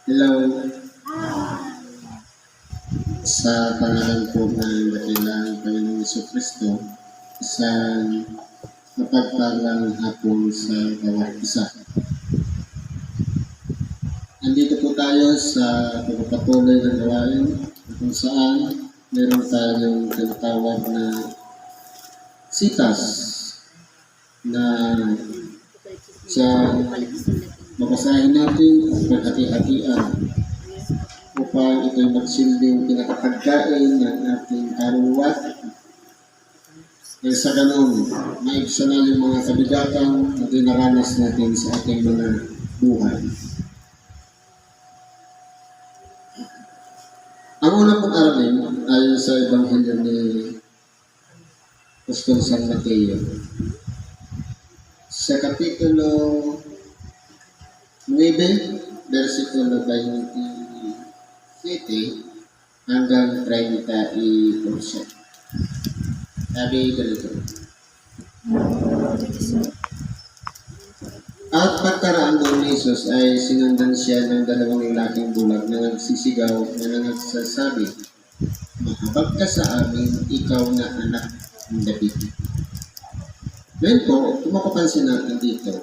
Hello, sa pangalan po ng dakilang Panginoong Jesucristo, isang mapagpalang hapon sa bawat isa. Nandito po tayo sa pagpapatuloy ng gawain kung saan meron tayong tinatawag na sitas na sa mabasahin natin at maghati-hatian upang ito'y magsilbing pinakapagkain ng ating karuwa. Kaya sa ganun, maibsanan yung mga kabigatan na dinaranas natin sa ating mga buhay. Ang una pong aralin ay sa Ebanghelyo ni Apostol San Mateo. Sa Kapitulo 9, versikulo 27 hanggang 30%. Sabi ganito. At pagkaraan doon ni Jesus ay sinundan siya ng dalawang lalaking bulag na nagsisigaw na nagsasabi, "Mahabag ka sa amin, ikaw na anak ng David." Ngayon po, kung mapapansin natin dito,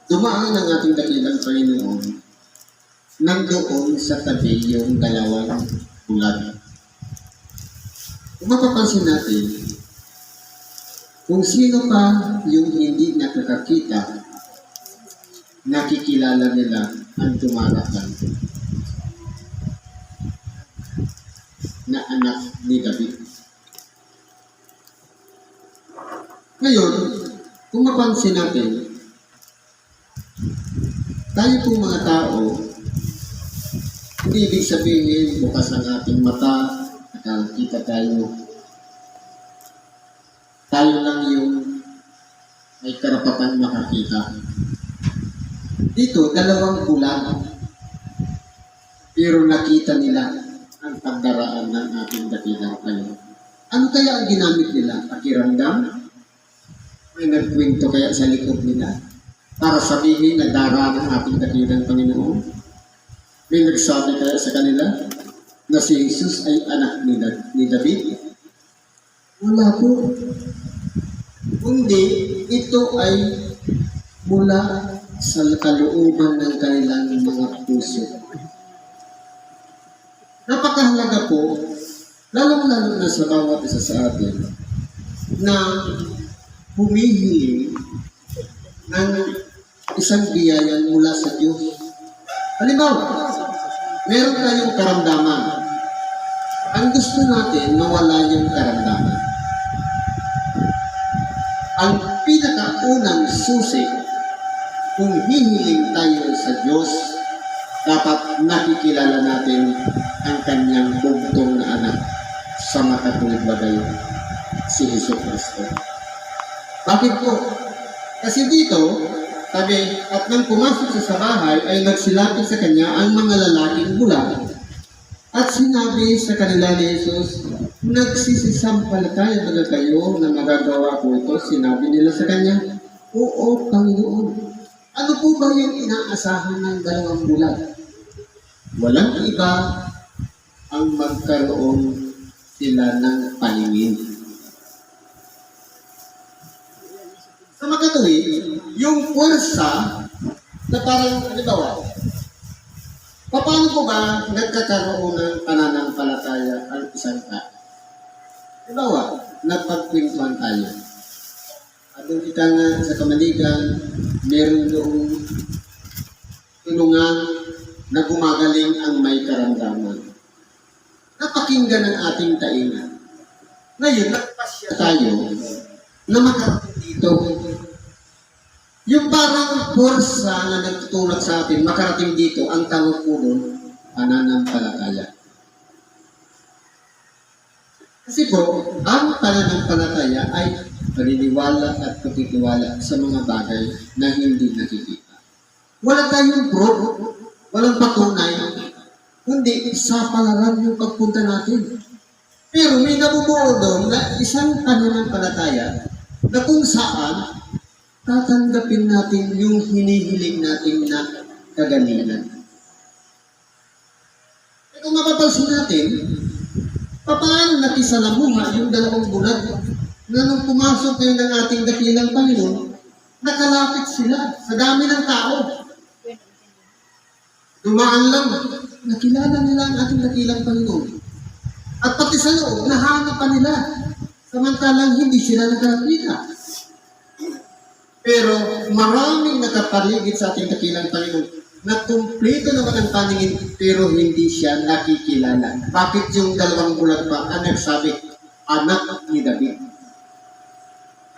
dumaan ang ating dakilang Panginoon nandoon sa tabi yung dalawang bulag. Kung mapapansin natin, kung sino pa yung hindi nakakakita, nakikilala nila ang dumarating na anak ni David. Ngayon, kung mapansin natin, tayo pong mga tao, hindi ibig sabihin bukas ang ating mata, nakakita tayo. Tayo lang yung may karapatan makakita. Dito, dalawang bulag. Pero nakita nila ang pagdaraan ng ating dakilang Panginoon. Ano kaya ang ginamit nila? Pakiramdam? May nagkwento kaya sa likod nila? Para sabihin na daraan ang ating dakilang Panginoon? May nagsabi kaya sa kanila na si Jesus ay anak ni David? Wala po. Kundi ito ay mula sa kalooban ng kanilang mga puso. Napakahalaga po, lalong-lalo na sa bawat isa sa atin, na humihiling ng isang biyaya mula sa Diyos. Halimbawa, meron tayong karamdaman. Ang gusto natin, mawala yung karamdaman. Ang pinakaunang susi kung hihiling tayo sa Diyos, dapat nakikilala natin ang kanyang bugtong na anak sa makatulid bagay, si Jesucristo. Bakit po? Kasi dito, sabi, at nang pumasok siya sa bahay, ay nagsilapit sa kanya ang mga lalaking bulag. At sinabi sa kanila ni Jesus, "Nagsisisampalataya ba kayo na magagawa ko ito?" Sinabi nila sa kanya, "Oo, Panginoon." Ano po ba yung inaasahan ng dalawang bulag? Walang iba ang magkaroon sila ng paningin. Sa makatuwid, yung puwersa na parang, halimbawa, paano po ba nagkakaroon ng pananampalataya ang isang tao? Halimbawa, nagpagkwentuhan tayo. At doon kita nga sa Kamaligan, meron doong tulungan na gumagaling ang may karamdaman. Napakinggan ang ating tainga. Ngayon, nagpasya tayo na makarating dito. Yung parang porsa na nagtutulak sa atin, makarating dito, ang tawag po doon, pananampalataya. Kasi po, ang pananampalataya ay paniniwala at pagtitiwala sa mga bagay na hindi nakikita. Wala tayong proof, walang patunay, kundi sa pangalan yung pagpunta natin. Pero may nabubuo doon na isang pananampalataya na kung saan tatanggapin natin yung hinihiling natin na kagalingan. E kung mapapansin natin, paano nakisalamuha yung dalawang bulag na nung pumasok kayo ng ating dakilang Panginoon, nakalapit sila sa dami ng tao. Dumaan lang, nakilala nila ang ating dakilang Panginoon. At pati sa loob, nahanap pa nila. Samantalang hindi sila nakakita. Pero maraming nakapaligid sa ating dakilang Panginoon na kumpleto naman ang paningin pero hindi siya nakikilala. Bakit yung dalawang bulag pa ang nagsabi, anak ni David?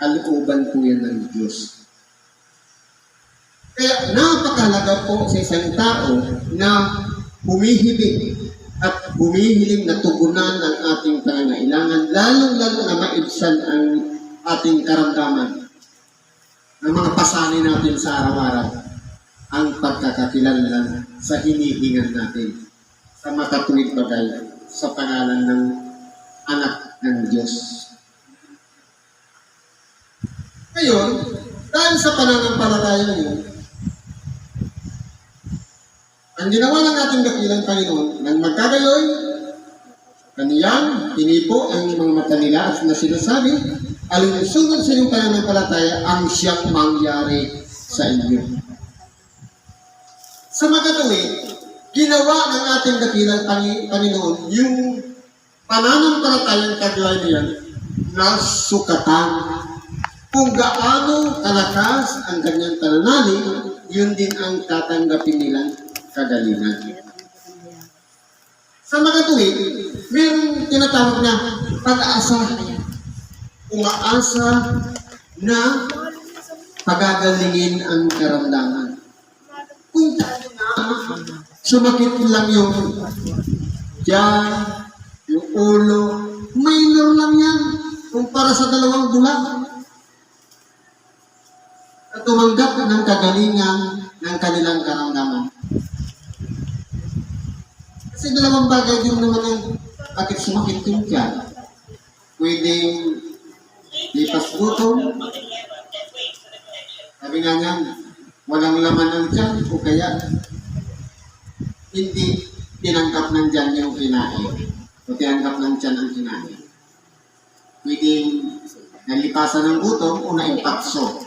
Kalooban po yan ng Diyos. Kaya napakahalaga po sa isang tao na humihibig at humihiling na tugunan ang ating pangangailangan, lalong-lalo na maibsan ang ating karamdaman ng mga pasanin natin sa araw-araw, ang pagkakakilala sa hinihingan natin sa makatuwid bagay sa pangalan ng anak ng Diyos. Ngayon, dahil sa pananampalataya niyo, ang ginawa ng ating dakilang Panginoon, nang magkagayoy, kaniyang hinipo ang mga mata nila at na sinasabi, alinsunod sa inyong pananampalataya ang siyang mangyari sa inyo. Sa magkatuwid, ginawa ng ating dakilang Panginoon yung pananampalatayang kagawad niyan na sukatan. Kung gaano kalakas ang kanyang pananalig, yun din ang tatanggapin nilang kagalingan. Sa magkatuwid, mayroong tinatawag na pag-asa. Umaasa na pagagalingin ang karamdaman. Kung sumakit lang yung tiyan, yung ulo, minor lang yan kumpara sa dalawang bulag. At tumanggap ng kagalingan ng kanilang karamdaman. Kasi dalawang bagay din naman ang bakit sumakit yung tiyan. Pwedeng lipas gutom. Sabi nga niya, walang laman ng tiyan o kaya hindi tinanggap ng tiyan yung kinain. O tinanggap ng tiyan ang kinain. Pwedeng nalipasan ng gutom o naimpakso.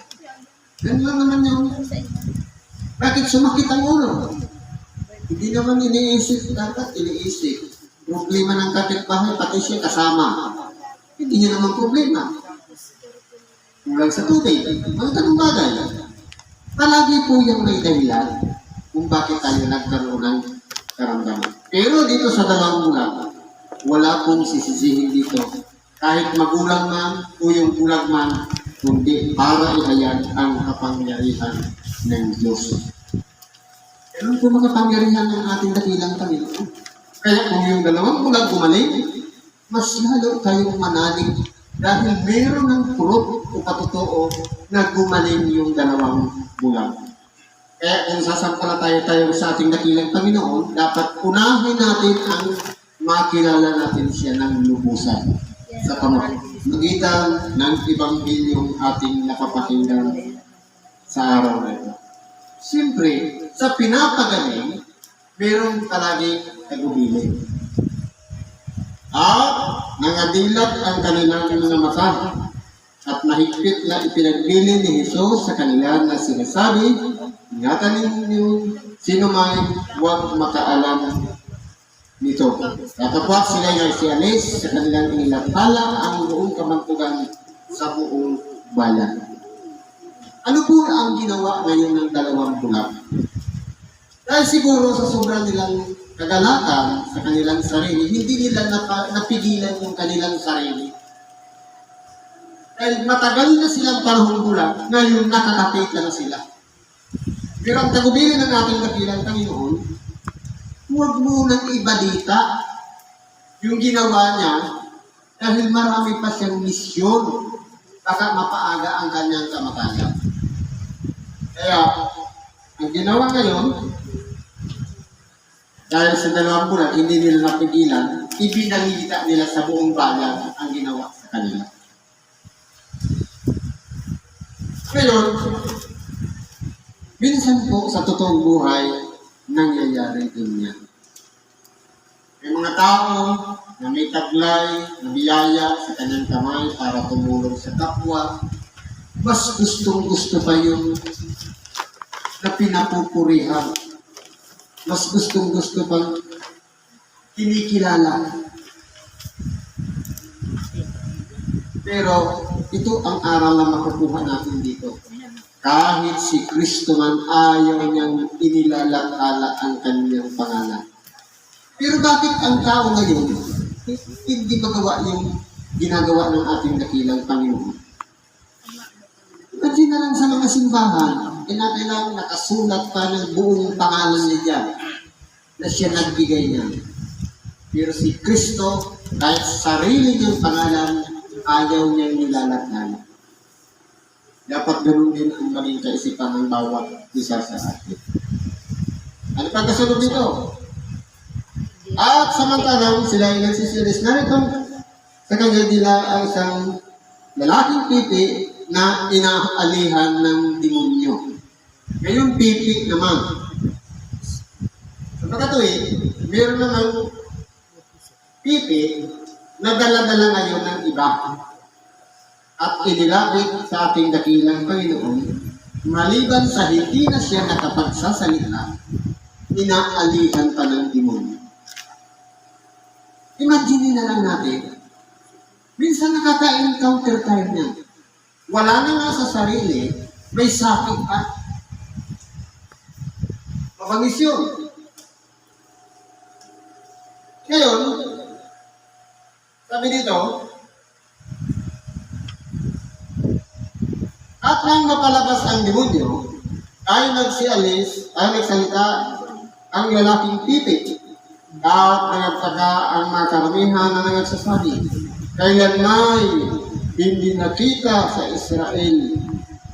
Ganun lang naman yung bakit sumakit ang ulo? Hindi naman iniisip, dapat iniisip. Problema ng kapitbahay, pati siya kasama. Hindi niya naman problema. Kulang sa tubig. Mga tanong bagay. Palagi po yung may dahilan kung bakit tayo nagkaroon ng karamdaman. Pero dito sa dalawang bulag, wala pong sisisihin dito. Kahit magulang man o yung bulag man, kundi para ihayag ang kapangyarihan ng Diyos. Ano po mga kapangyarihan ng ating dakilang Panginoon? Kaya kung yung dalawang bulag gumaling, mas lalo tayong manalig dahil meron ng proof o patotoo na gumaling yung dalawang bulag. Kaya kung sasampalataya tayo sa ating dakilang Panginoon, dapat unahin natin ang makilala natin siya ng lubusan sa pamamagitan ng Ebanghilyong ating napapakinggan sa araw na ito. Siyempre, sa pinapagaling, mayroong palagi kagubilin. At nangadilat ang kanilang mga mata at mahigpit na ipinagbilin ni Jesus sa kanila na sinasabi, ingatan ninyo, sino may huwag makaalam nito. Tatapos sila ay sialis sa kanilang inilathala ang buong kamantugan sa buong bayan. Ano po ang ginawa ngayon ng dalawang bulag? Dahil siguro sa sobrang nilang kagalakan sa kanilang sarili, hindi nila napigilan yung kanilang sarili. Dahil matagal na silang panahon bulag, ngayon nakakapita na sila. Pero ang tagubilin ng ating dakilang Panginoon, huwag mo nang ibalita yung ginawa niya dahil marami pa siyang misyon. Baka mapaaga ang kanyang kamatayan. Kaya, ang ginawa ngayon, dahil sa dalawang bulan, hindi nila napigilan, ibinalita nila sa buong bayan ang ginawa sa kanila. Ngayon, minsan po sa totoong buhay, nangyayari din yan. May mga tao na may taglay, na biyaya sa kanyang kamay para tumulong sa kapwa, mas gustong-gusto pa yung na pinapupurihan. Mas gustong-gusto pang kinikilala. Pero ito ang aral na makukuha natin dito. Kahit si Kristo man ayaw niyang inilalakala ang kanyang pangalan. Pero bakit ang tao ngayon hindi magawa yung ginagawa ng ating dakilang Panginoon? Imagine na lang sa mga simbahan, kinakailangan nakasulat pa ng buong pangalan niya dyan na siya nagbigay niya. Pero si Kristo, kahit sarili niyang pangalan, ayaw niyang nilalakala. Dapat ganun din ang maging kaisipan ng bawat isa sa atin. Ano pa kasunod dito? At samantalang sila ay nagsisiris, narito sa kanya nila ang isang lalaking pipi na inaalihan ng demonyo. Ngayon pipi naman. Sa pagkatuwi, meron naman pipi na dala-dala ngayon ng iba. At inilapit sa ating dakilang Panginoon, maliban sa hindi na siya nakapagsasalita, inaalihan pa ng demonyo. Imagine na lang natin, minsan nakaka-encounter tayo niyan. Wala na nga sa sarili, may sakit pa. Mabangis yun. Ngayon, sabi dito, at nang mapalabas ang demonyo, ay nagsalita ang lalaking pipit. At nagtaka ang mga karamihan na nagsasabi, kailan may hindi nakita sa Israel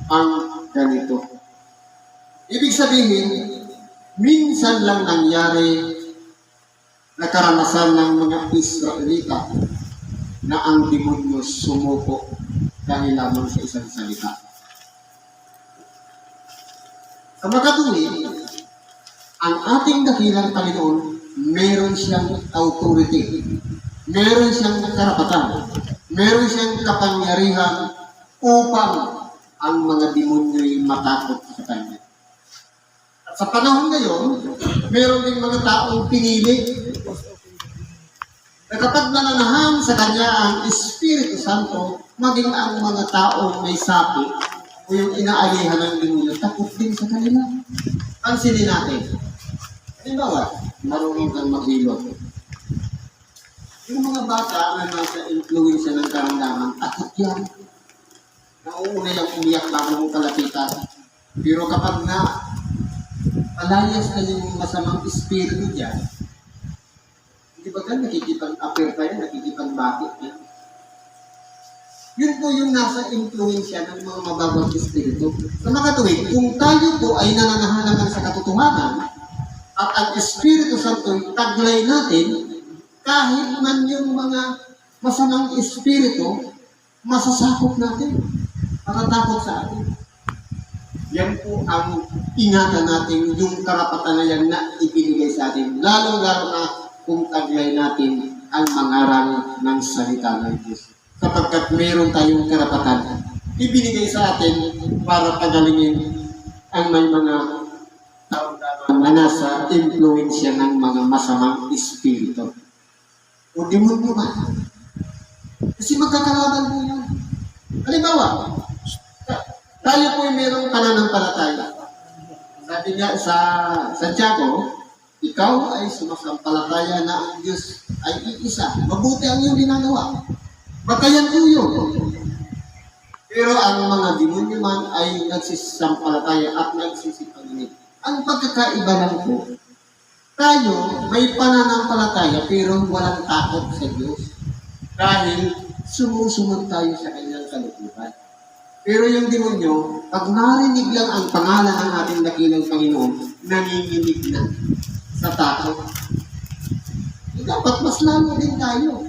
ang ganito. Ibig sabihin, minsan lang nangyari na karanasan ng mga Israelita na ang demonyo sumuko dahil lamang sa isang salita. Sa makatuwi, ang ating dakilang Panginoon, meron siyang authority, meron siyang karapatan, meron siyang kapangyarihan upang ang mga demonyo'y matakot sa kanya. At sa panahon ngayon, meron din mga taong pinili na kapag nananahan sa kanya ang Espiritu Santo, maging ang mga taong may sapi o yung inaalihan ng demonyo, takot din sa kanila. Pansinin natin. Halimbawa, marunong kang maghilot. Yung mga bata na nasa influensya ng karamdaman, takot yan. Nauuna yung umiyak bago mong kalapitan. Pero kapag na palayas na yung masamang espiritu dyan, hindi ba ka nakikipag-appear tayo, nakikipag-bakit yan? Yun po yung nasa influensya ng mga mababang espiritu. Sa makatuwid, kung tayo po ay nananahan sa katotohanan, at ang Espiritu Santo taglay natin, kahit man yung mga masamang espiritu, masasakop natin, matatakot sa atin. Yan po ang ingatan natin, yung karapatan na yan na ibinigay sa atin, lalong-lalo na kung taglay natin ang mangaral ng salita ng Diyos. Sapagkat meron tayong karapatan, ibinigay sa atin para pagalingin ang may mga na nasa influensya ng mga masamang espiritu. O demonyo man. Kasi magkakalaban po yan. Halimbawa, tayo po ay mayroong pananampalataya. Sabi niya sa Santiago, ikaw ay sumasampalataya na ang Diyos ay iisa. Mabuti ang iyong ginagawa. Batayan po yun. Pero ang mga demonyo man ay nagsisampalataya at nagsisipaglinit. Ang pagkakaiba lang po, tayo may pananampalataya pero walang takot sa Diyos. Dahil sumusunod tayo sa kanyang kalooban. Pero yung demonyo, pag narinig lang ang pangalan ng ating dakilang Panginoon, nanginginig na sa takot. Dapat mas lalo din tayo.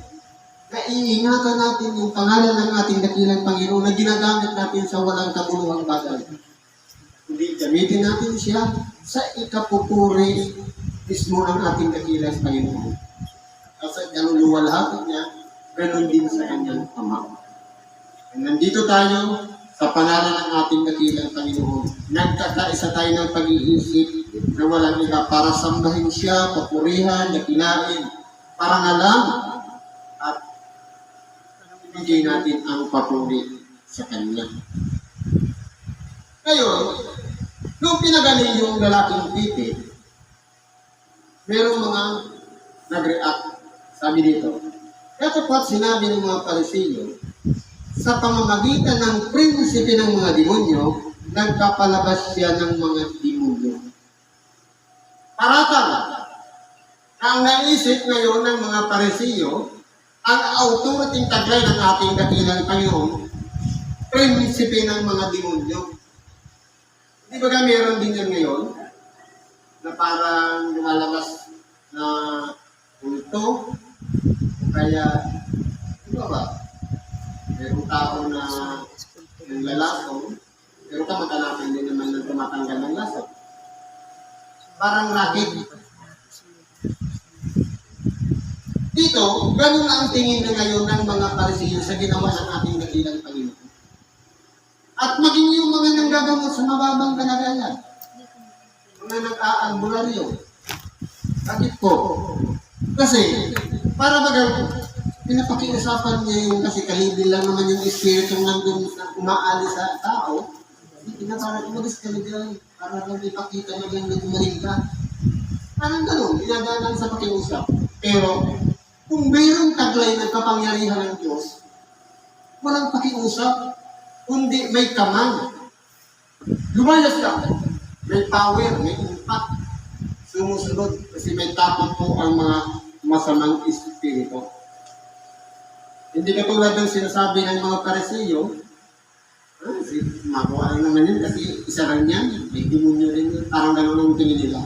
Naiingatan natin yung pangalan ng ating dakilang Panginoon na ginagamit natin sa walang kabuluhang bagay. Hindi gamitin natin siya sa ikapupuri mismo ng ating dakilang Panginoon. Kasi ganun luwalhati niya, ganun din sa kanyang Ama. Nandito tayo sa pangalan ng ating dakilang Panginoon. Nagkakaisa tayo ng pag-iisip na walang iba para sambahin siya, papurihan, dakilain, parangalan, at ibigay natin ang papuri sa Kanya. Ngayon, nung pinagaling yung lalaking pipit, merong mga nag-react. Sabi dito, katapat sinabi ng mga Pariseo, sa pamamagitan ng prinsipe ng mga demonyo, nagpapalabas siya ng mga demonyo. Paratang, ang naisip ngayon ng mga Pariseo, ang authority taglay ng ating dakilang Panginoon, prinsipe ng mga demonyo. Di ba meron din yan ngayon, na parang lumalabas na kulto, o kaya, di ba ba? Merong tao na yung lalaso, pero kamag-anakin din naman ng tumatanggal ng laso. Parang racket. Dito, ganun na ang tingin na ngayon ng mga Pariseo sa ginawa ng ating dakilang Panginoon. At maging yung mga nanggagamot sa mababang kalagayan, mga nag-aalbularyo. Bakit po? Kasi, para pinapakiusapan niya yung kasi kalibin lang naman yung espiritu nandun na umaali sa tao, hindi na parang umalis ka na dyan, para lang ipakita na lang na gumaling ka. Parang gano'n, ginagalang sa pakiusap. Pero, kung mayroong taglay ng kapangyarihan ng Diyos, walang pakiusap, kundi may kamay. Lumayas ka. May power, may impact. Sumusunod, kasi may tapon po ang mga masamang espiritu. Hindi katulad ng sinasabi ng mga Pariseo, magawa lang naman yun kasi isa lang yan, may demonyo rin yun, parang gano'n ang tingin nila.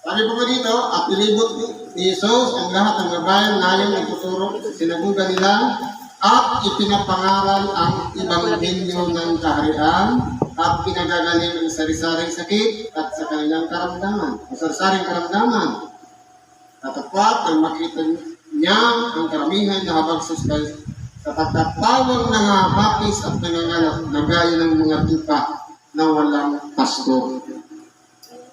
Sabi po dito, at nilibot ni Jesus ang lahat ng babaeng ngayon ay tuturo, sinabugan nila, at ipinapangaral ang ibanghelyo ng kaharian, at pinagagaling ang sari-saring sakit at sa kanilang karamdaman, o sari-saring karamdaman. Tatapwat ang makita niya ang karamihan na habang sa pagtatawang nangahapis at nangangalap na gaya ng mga tupa na walang pastor.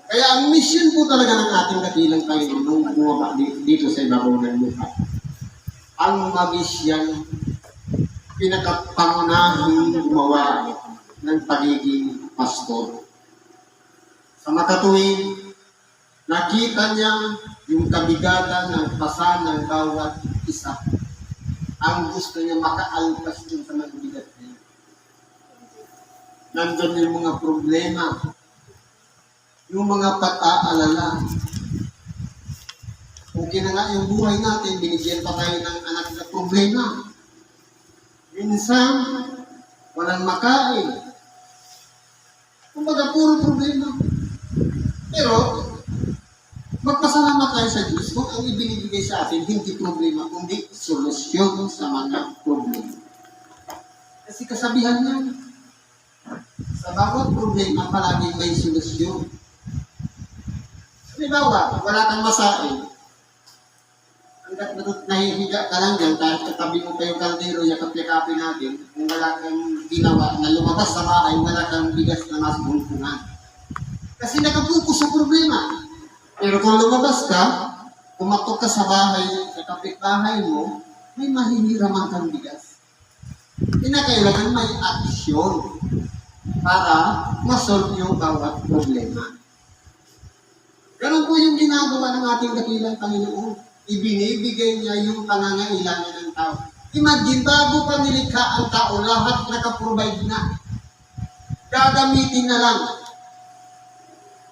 Kaya ang mission po talaga ng ating dakilang Panginoon nung bumaba dito sa ibabaw ng lupa. Ang mamisyan, pinakapangunahing gumawa ng pagiging pastor. Sa makatuwing, nakita niya yung kabigatan ng pasa ng bawat isa. Ang gusto niya makaalpas din sa magbigat niya. Nandun yung mga problema, yung mga pag-aalala. Okay na nga yung buhay natin, binigyan pa tayo ng anak na problema. Minsan, walang makain. Kumbaga, puro problema. Pero, magpasalamat tayo sa Diyos kung ang ibinibigay sa atin, hindi problema, kundi solusyon sa mga problema. Kasi kasabihan niya, sa bawat problema, palaging may solusyon. Halimbawa, wala kang masain. Hanggat nahihiga ka lang dyan, kahit katabi mo pa yung kaldero, yakap-yakapin natin, kung wala kang ginawa na lumabas sa bahay, wala kang bigas na mas bulpungan. Kasi nakapukus sa problema. Pero kung lumabas ka, pumatok ka sa bahay, sa kapitbahay mo, may mahihiraman kang bigas. Kinakailangan may aksyon para masolve yung bawat problema. Ganun po yung ginagawa ng ating dakilang Panginoon. Ibinibigay niya yung pangangailangan ng tao. Imagine, bago pa nilikha ang tao, lahat nakaprovide na. Gagamitin na lang.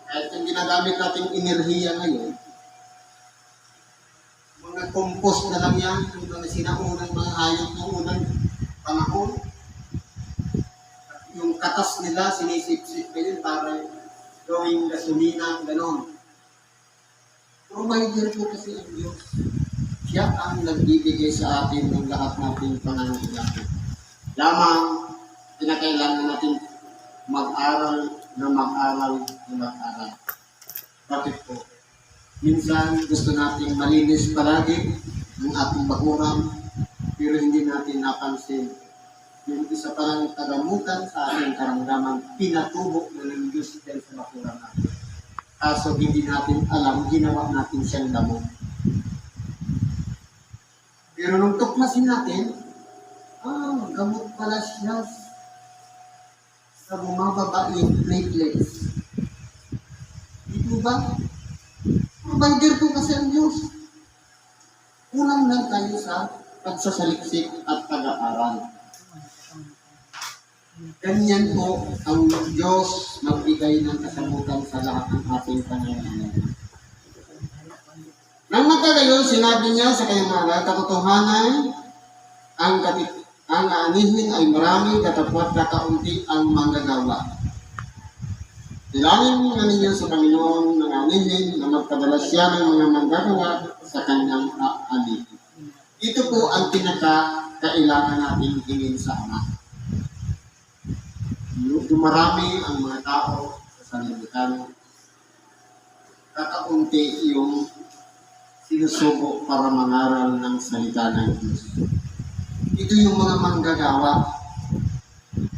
Kahit yung ginagamit nating enerhiya ngayon, mga compost na lang yan, yung mga sinaunang mga hayop ng unang panahon. Yung katas nila, sinisip-sip pa yun para gawing gasolina, gano'n. Provider po kasi ang Diyos. Siya ang nagbibigay sa atin ng lahat nating pangangailangan. Lamang, pinakailangan natin mag-aral na mag-aral na mag-aral. Bakit po? Minsan gusto nating malinis palagi ang ating bakuran, pero hindi natin napansin yung isa parang kagamutan sa ating karamdaman, pinatubo na ng Diyos dahil sa bakuran natin. Kaso hindi natin alam, ginawa natin siyang damo. Pero nung tuklasin natin, gamot pala siya sa bumababa yung platelets. Ito ba? Provider po kasi ang Diyos. Kulang lang tayo sa pagsasaliksik at pag-aaral. Ganyan po ang Diyos magbigay ng kasagutan sa lahat ng ating pangangailangan. Nang magkagayon, sinabi niya sa kanyang mga katotohanan, ang aanihin ay marami, katapwat na kaunti ang manggagawa. Ilangin na ninyo sa Panginoon ng aanihin na magpadala siya ng mga manggagawa sa kanyang aanihin. Ito po ang pinaka-kailangan natin hingin sa Ama. Dumarami ang mga tao sa sanlibutan, kakaunti yung sinusubo para mangaral ng salita ng Diyos. Ito yung mga manggagawa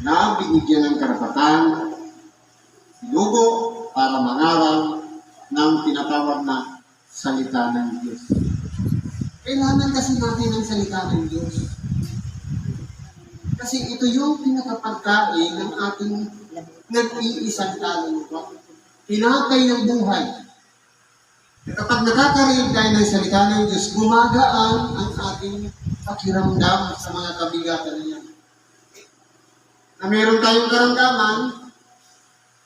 na binigyan ng karapatan, sinugo para mangaral ng tinatawag na salita ng Diyos. Kailangan kasi natin ang salita ng Diyos. Kasi ito yung pinakapagkain ng ating nag-iisang kaluluwa. Tinatay ng buhay. Kapag nakakarinig tayo ng salita ng Diyos, gumagaan ang ating pakiramdam sa mga kabigatan niya. Na meron tayong karamdaman,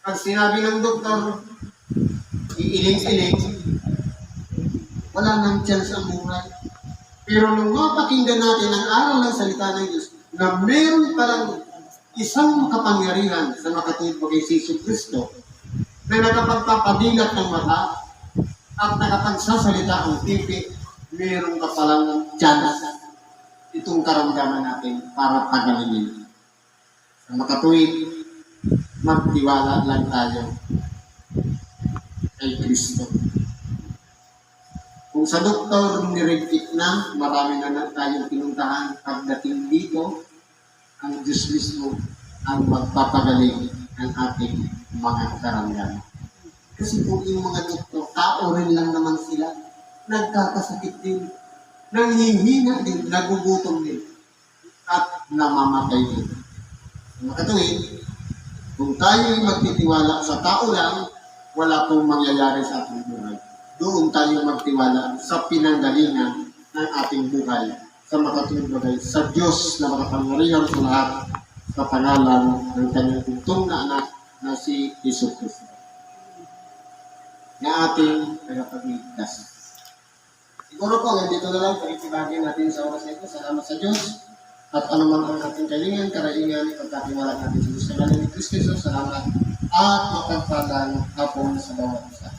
pag sinabi ng doktor, iiling-iling, wala nang chance ang buhay. Pero nung mapakinggan natin ang aral ng salita ng Diyos, na meron palang isang kapangyarihan sa makatulad po kay Jesus Kristo na nakapagpapadilat ng mata at nakapagsasalita ang pipi, meron ka palang chance itong karamdaman natin para pagalingin. Sa makatuwid, magtiwala lang tayo kay Kristo. Kung sa doktor niregtik na, marami na tayong pinuntahan, pagdating dito, ang Diyos mismo ang magpapagaling ng ating mga karamdaman. Kasi po yung mga doktor, tao rin lang naman sila, nagkakasakit din, nanghihina din, nagugutom din, at namamatay din. Makatuwid, kung tayo'y magtitiwala sa tao lang, wala pong mangyayari sa ating buhay. Doon tayo magtiwala sa pinanggalingan ng ating buhay sa makatulad bagay sa Diyos na makapangyarihan sa lahat sa pangalan ng kanyang bugtong na anak na si Jesus Kristo na ating tagapagligtas. Siguro po, dito na lang pag-itibagay natin sa oras na ito. Salamat sa Diyos at anuman ang ating kailangan, karaingan, pagkatiwala natin sa Diyos. Sa ngalan ni Kristo, salamat at mapagpalang hapon sa bawat isa.